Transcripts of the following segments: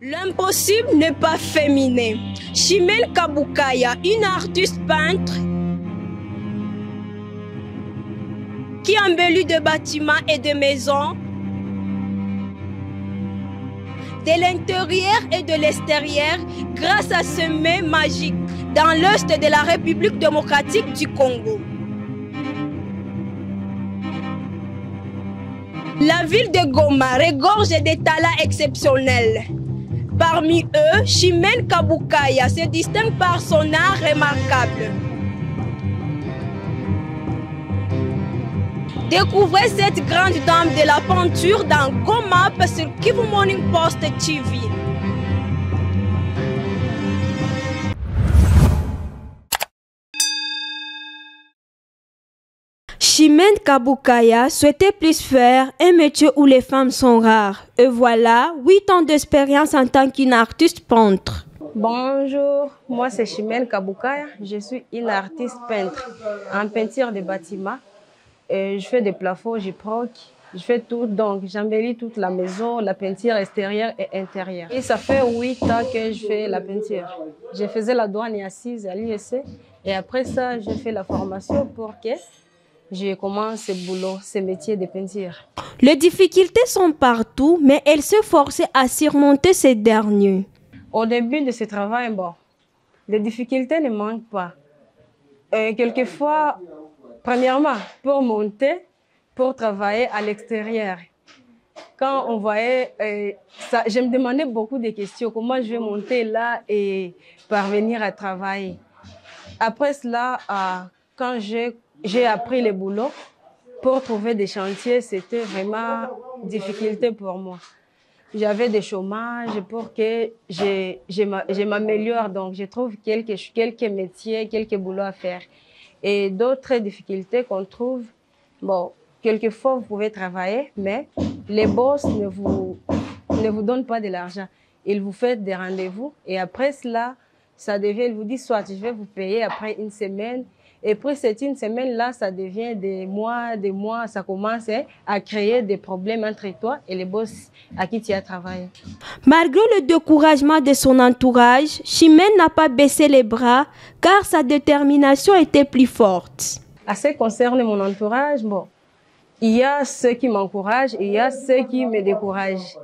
L'impossible n'est pas féminin. Chimène Kabukaya, une artiste peintre qui embellit de bâtiments et de maisons, de l'intérieur et de l'extérieur, grâce à ce mets magique dans l'est de la République démocratique du Congo. La ville de Goma regorge des talents exceptionnels. Parmi eux, Chimène Kabukaya se distingue par son art remarquable. Découvrez cette grande dame de la peinture dans Goma sur Kivu Morning Post TV. Chimène Kabukaya souhaitait plus faire un métier où les femmes sont rares. Et voilà, 8 ans d'expérience en tant qu'une artiste peintre. Bonjour, moi c'est Chimène Kabukaya. Je suis une artiste peintre en peinture de bâtiments. Je fais des plafonds, je proque, je fais tout. Donc j'embellis toute la maison, la peinture extérieure et intérieure. Et ça fait 8 ans que je fais la peinture. Je faisais la douane et assise à l'USC. Et après ça, j'ai fait la formation pour que je commence ce boulot, ce métier de peinture. Les difficultés sont partout, mais elle se forçait à surmonter ces derniers. Au début de ce travail, bon, les difficultés ne manquent pas. Quelquefois, premièrement, pour monter, pour travailler à l'extérieur. Quand on voyait, ça, je me demandais beaucoup de questions. Comment je vais monter là et parvenir à travailler. Après cela, quand j'ai appris le boulot, pour trouver des chantiers, c'était vraiment une difficulté pour moi. J'avais des chômages pour que je m'améliore. Donc, je trouve quelques métiers, quelques boulots à faire. Et d'autres difficultés qu'on trouve, bon, quelquefois vous pouvez travailler, mais les boss ne vous donnent pas de l'argent. Ils vous font des rendez-vous et après cela, ça devient, ils vous disent soit je vais vous payer après une semaine. Et puis cette une semaine-là, ça devient des mois, ça commence à créer des problèmes entre toi et les boss à qui tu as travaillé. Malgré le découragement de son entourage, Chimène n'a pas baissé les bras car sa détermination était plus forte. À ce qui concerne mon entourage, bon, il y a ceux qui m'encouragent et il y a ceux qui me découragent.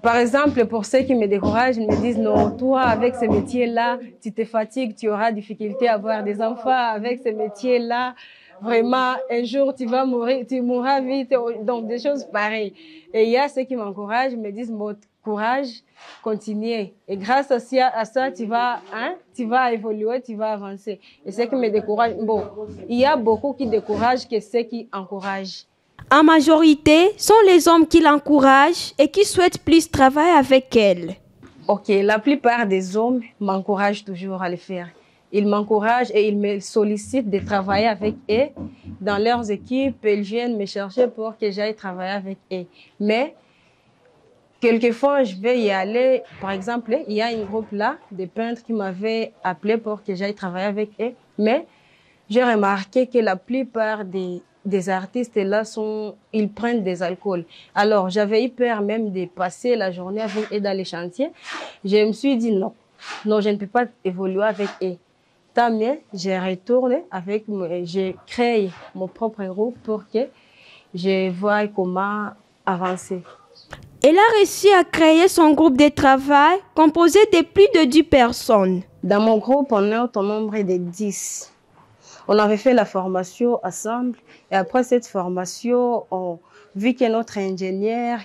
Par exemple, pour ceux qui me découragent, ils me disent non, toi, avec ce métier-là, tu te fatigues, tu auras difficulté à avoir des enfants. Avec ce métier-là, vraiment, un jour, tu vas mourir, tu mourras vite. Donc, des choses pareilles. Et il y a ceux qui m'encouragent, me disent, bon, courage, continuez. Et grâce à ça, tu vas évoluer, tu vas avancer. Et ceux qui me découragent, bon, il y a beaucoup qui découragent que ceux qui encouragent. En majorité, sont les hommes qui l'encouragent et qui souhaitent plus travailler avec elle. Ok, la plupart des hommes m'encouragent toujours à le faire. Ils m'encouragent et ils me sollicitent de travailler avec eux dans leurs équipes. Ils viennent me chercher pour que j'aille travailler avec eux. Mais quelquefois, je vais y aller. Par exemple, il y a un groupe là de peintres qui m'avaient appelé pour que j'aille travailler avec eux. Mais j'ai remarqué que la plupart des artistes là ils prennent des alcools. Alors, j'avais eu peur même de passer la journée avec eux dans les chantiers. Je me suis dit non, je ne peux pas évoluer avec eux. Tant mieux, j'ai retourné j'ai créé mon propre groupe pour que je voie comment avancer. Elle a réussi à créer son groupe de travail composé de plus de 10 personnes. Dans mon groupe, on est au nombre de 10. On avait fait la formation ensemble et après cette formation, on vit que notre ingénieur,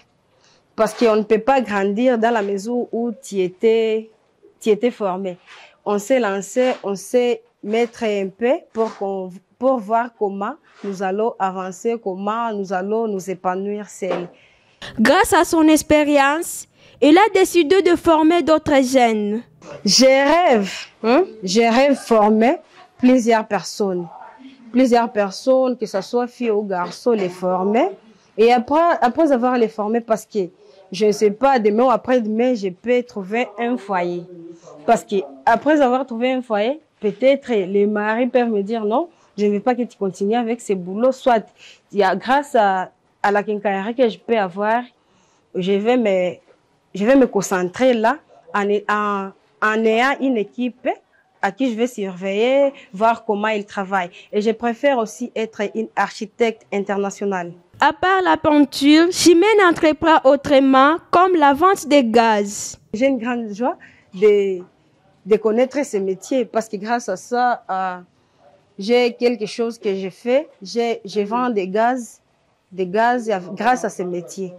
parce qu'on ne peut pas grandir dans la maison où tu étais formé. On s'est lancé, on s'est mettre un peu pour voir comment nous allons avancer, comment nous allons nous épanouir seuls. Grâce à son expérience, elle a décidé de former d'autres jeunes. Je rêve de former plusieurs personnes, que ce soit filles ou garçons, les former. Et après avoir les formés, parce que je ne sais pas, demain ou après-demain, je peux trouver un foyer. Parce que après avoir trouvé un foyer, peut-être les maris peuvent me dire non, je ne veux pas que tu continues avec ce boulot. Soit grâce à la quincaillerie que je peux avoir, je vais je vais me concentrer là en ayant une équipe à qui je vais surveiller, voir comment ils travaillent. Et je préfère aussi être une architecte internationale. À part la peinture, Chimène entreprend autrement, comme la vente de gaz. J'ai une grande joie de connaître ce métier parce que grâce à ça, j'ai quelque chose que je fais. Je vends des gaz grâce à ce métier.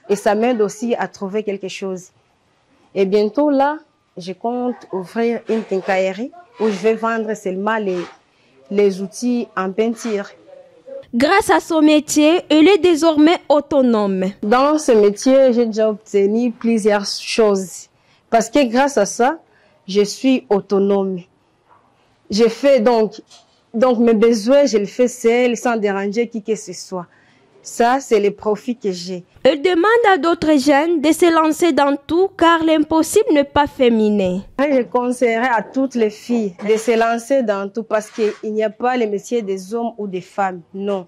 Et ça m'aide aussi à trouver quelque chose. Et bientôt là, je compte ouvrir une quincaillerie où je vais vendre seulement les outils en peinture. Grâce à son métier, elle est désormais autonome. Dans ce métier, j'ai déjà obtenu plusieurs choses. Parce que grâce à ça, je suis autonome. Je fais donc mes besoins, je le fais seul, sans déranger qui que ce soit. Ça, c'est le profit que j'ai. Elle demande à d'autres jeunes de se lancer dans tout car l'impossible n'est pas féminin. Je conseillerais à toutes les filles de se lancer dans tout parce qu'il n'y a pas le métier des hommes ou des femmes. Non.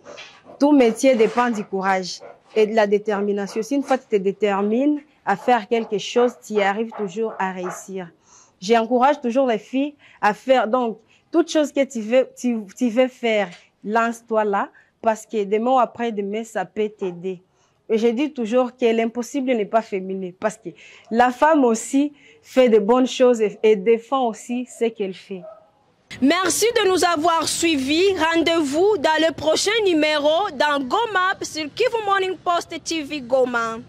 Tout métier dépend du courage et de la détermination. Si une fois tu te détermines à faire quelque chose, tu y arrives toujours à réussir. J'encourage toujours les filles à faire donc toute chose que tu veux faire, lance-toi là. Parce que demain ou après-demain, ça peut t'aider. Et je dis toujours que l'impossible n'est pas féminin. Parce que la femme aussi fait de bonnes choses et défend aussi ce qu'elle fait. Merci de nous avoir suivis. Rendez-vous dans le prochain numéro dans Goma sur Kivu Morning Post TV Goma.